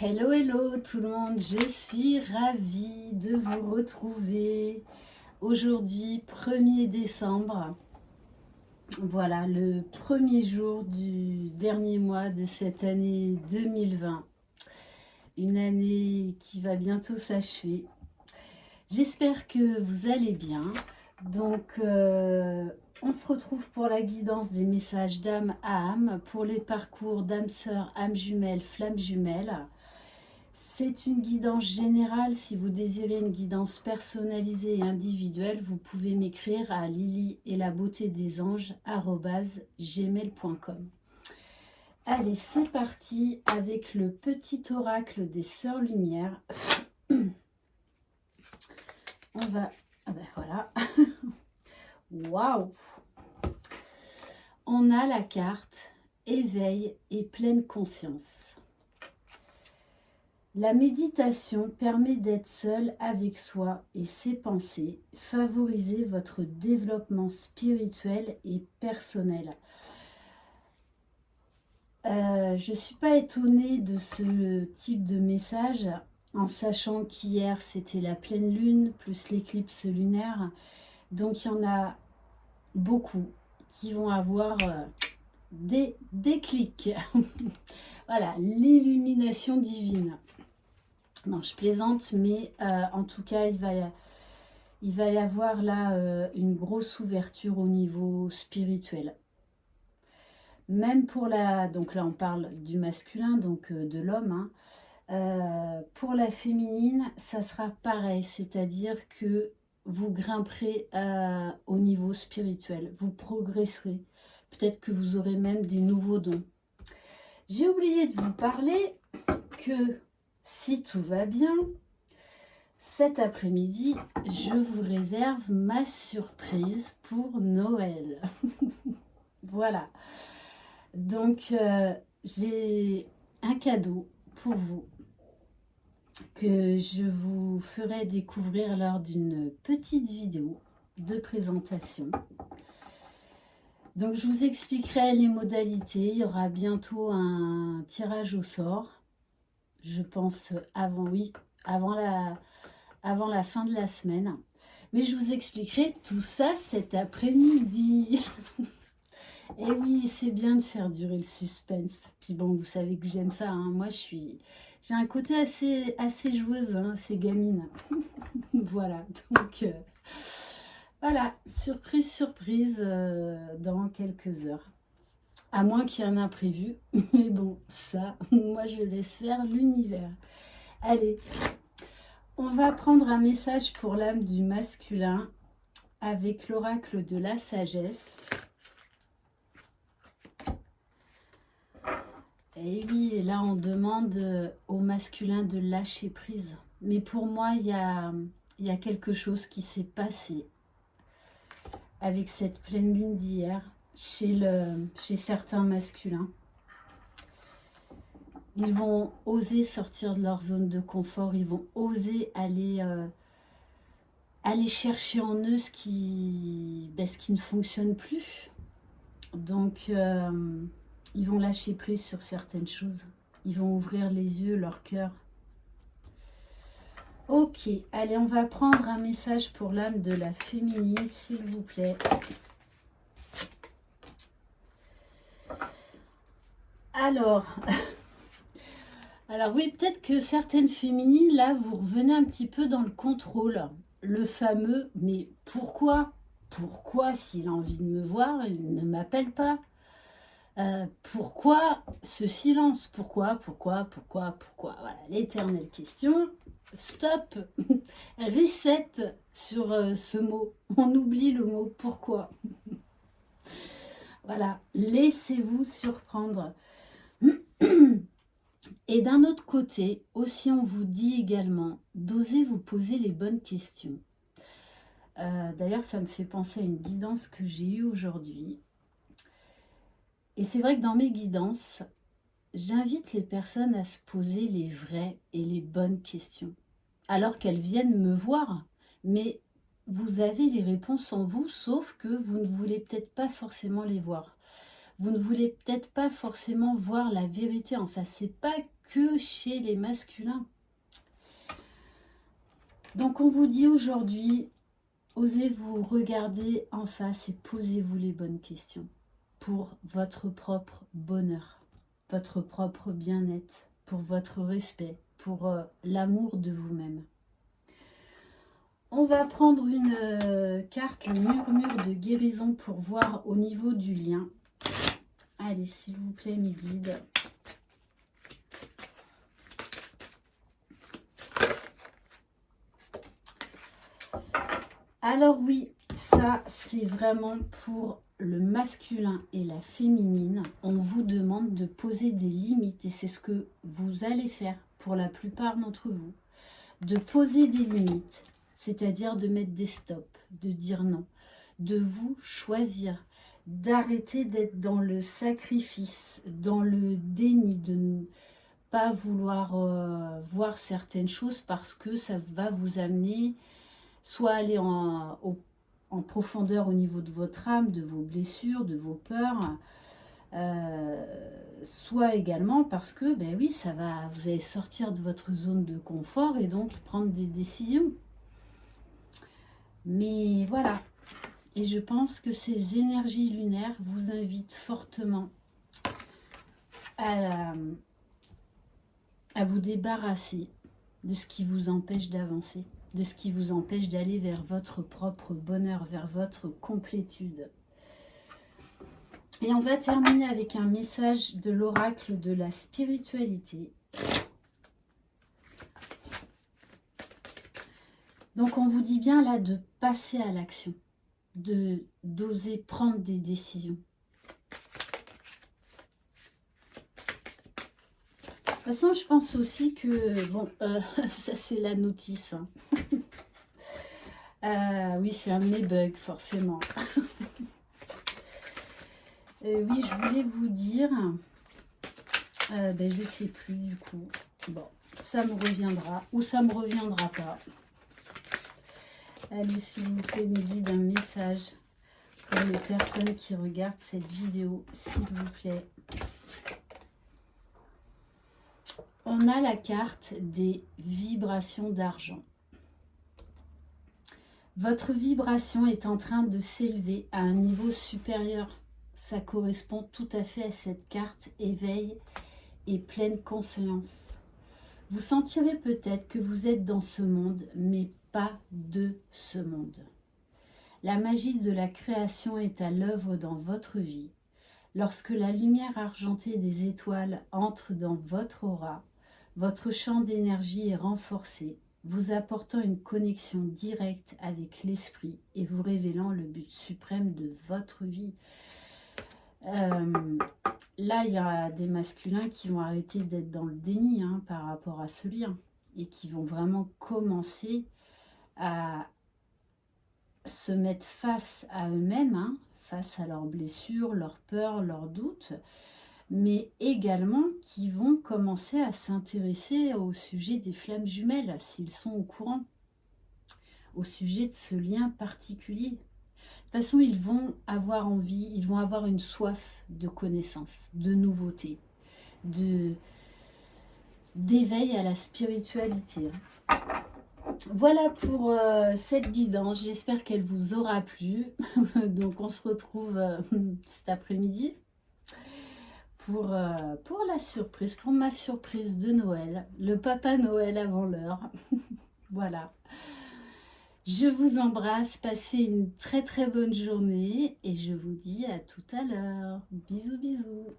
Hello, hello tout le monde, je suis ravie de vous retrouver aujourd'hui 1er décembre. Voilà, le premier jour du dernier mois de cette année 2020. Une année qui va bientôt s'achever. J'espère que vous allez bien. Donc, on se retrouve pour la guidance des messages d'âme à âme, pour les parcours d'âme sœur, âme jumelle, flamme jumelle. C'est une guidance générale. Si vous désirez une guidance personnalisée et individuelle, vous pouvez m'écrire à lily et la beauté des anges @gmail.com. Allez, c'est parti avec le petit oracle des sœurs lumière. On va... Ah ben voilà. Waouh! On a la carte éveil et pleine conscience. La méditation permet d'être seul avec soi et ses pensées, favoriser votre développement spirituel et personnel. Je ne suis pas étonnée de ce type de message, en sachant qu'hier c'était la pleine lune plus l'éclipse lunaire. Donc il y en a beaucoup qui vont avoir des déclics. Voilà, l'illumination divine. Non, je plaisante, mais en tout cas, il va y avoir là une grosse ouverture au niveau spirituel. Même pour la... Donc là, on parle du masculin, donc de l'homme. Pour la féminine, ça sera pareil, c'est-à-dire que vous grimperez au niveau spirituel, vous progresserez. Peut-être que vous aurez même des nouveaux dons. J'ai oublié de vous parler que... Si tout va bien, cet après-midi, je vous réserve ma surprise pour Noël. Voilà. Donc, j'ai un cadeau pour vous que je vous ferai découvrir lors d'une petite vidéo de présentation. Donc, je vous expliquerai les modalités. Il y aura bientôt un tirage au sort. Je pense avant la fin de la semaine. Mais je vous expliquerai tout ça cet après-midi. Et oui, c'est bien de faire durer le suspense. Puis bon, vous savez que j'aime ça. Moi, j'ai un côté assez joueuse, assez gamine. Voilà, donc voilà, surprise, surprise dans quelques heures. À moins qu'il y ait un imprévu. Mais bon, ça, moi, je laisse faire l'univers. Allez, on va prendre un message pour l'âme du masculin avec l'oracle de la sagesse. Et oui, là, on demande au masculin de lâcher prise. Mais pour moi, il y a quelque chose qui s'est passé avec cette pleine lune d'hier chez certains masculins. Ils vont oser sortir de leur zone de confort, ils vont oser aller chercher en eux ce qui ne fonctionne plus. Donc, ils vont lâcher prise sur certaines choses. Ils vont ouvrir les yeux, leur cœur. Ok, allez, on va prendre un message pour l'âme de la féminine, s'il vous plaît. Alors oui, peut-être que certaines féminines, là, vous revenez un petit peu dans le contrôle. Le fameux, mais pourquoi? Pourquoi, s'il a envie de me voir, il ne m'appelle pas? Pourquoi ce silence? Pourquoi? Voilà, l'éternelle question. Stop. Reset sur ce mot. On oublie le mot pourquoi. Voilà, laissez-vous surprendre. Et d'un autre côté, aussi on vous dit également d'oser vous poser les bonnes questions. D'ailleurs, ça me fait penser à une guidance que j'ai eue aujourd'hui. Et c'est vrai que dans mes guidances, j'invite les personnes à se poser les vraies et les bonnes questions. Alors qu'elles viennent me voir, mais vous avez les réponses en vous, sauf que vous ne voulez peut-être pas forcément les voir. Vous ne voulez peut-être pas forcément voir la vérité en face. C'est pas que chez les masculins. Donc on vous dit aujourd'hui, osez vous regarder en face et posez-vous les bonnes questions pour votre propre bonheur, votre propre bien-être, pour votre respect, pour l'amour de vous-même. On va prendre une carte, le murmure de guérison, pour voir au niveau du lien. Allez, s'il vous plaît, mes guides. Alors oui, ça c'est vraiment pour le masculin et la féminine. On vous demande de poser des limites et c'est ce que vous allez faire pour la plupart d'entre vous. De poser des limites, c'est-à-dire de mettre des stops, de dire non, de vous choisir, d'arrêter d'être dans le sacrifice, dans le déni, de ne pas vouloir voir certaines choses parce que ça va vous amener soit aller en profondeur au niveau de votre âme, de vos blessures, de vos peurs, soit également parce que, ben oui, vous allez sortir de votre zone de confort et donc prendre des décisions. Mais voilà, et je pense que ces énergies lunaires vous invitent fortement à vous débarrasser de ce qui vous empêche d'avancer, de ce qui vous empêche d'aller vers votre propre bonheur, vers votre complétude. Et on va terminer avec un message de l'oracle de la spiritualité. Donc on vous dit bien là de passer à l'action, d'oser prendre des décisions. De toute façon, je pense aussi que, bon, ça c'est la notice. Hein. Oui, c'est un de mes bugs, forcément. Oui, je voulais vous dire, ben, je sais plus du coup. Bon, ça me reviendra ou ça me reviendra pas. Allez, s'il vous plaît, me guide un message pour les personnes qui regardent cette vidéo, s'il vous plaît. On a la carte des vibrations d'argent. Votre vibration est en train de s'élever à un niveau supérieur. Ça correspond tout à fait à cette carte éveil et pleine conscience. Vous sentirez peut-être que vous êtes dans ce monde, mais pas de ce monde. La magie de la création est à l'œuvre dans votre vie. Lorsque la lumière argentée des étoiles entre dans votre aura, votre champ d'énergie est renforcé, vous apportant une connexion directe avec l'esprit et vous révélant le but suprême de votre vie. Là, il y a des masculins qui vont arrêter d'être dans le déni par rapport à ce lien et qui vont vraiment commencer à se mettre face à eux-mêmes, face à leurs blessures, leurs peurs, leurs doutes, mais également qui vont commencer à s'intéresser au sujet des flammes jumelles, s'ils sont au courant, au sujet de ce lien particulier. De toute façon, ils vont avoir envie, ils vont avoir une soif de connaissance, de nouveauté, d'éveil à la spiritualité. Voilà pour cette guidance, j'espère qu'elle vous aura plu. Donc on se retrouve cet après-midi pour la surprise, pour ma surprise de Noël, le Papa Noël avant l'heure. Voilà. Je vous embrasse, passez une très très bonne journée et je vous dis à tout à l'heure. Bisous bisous.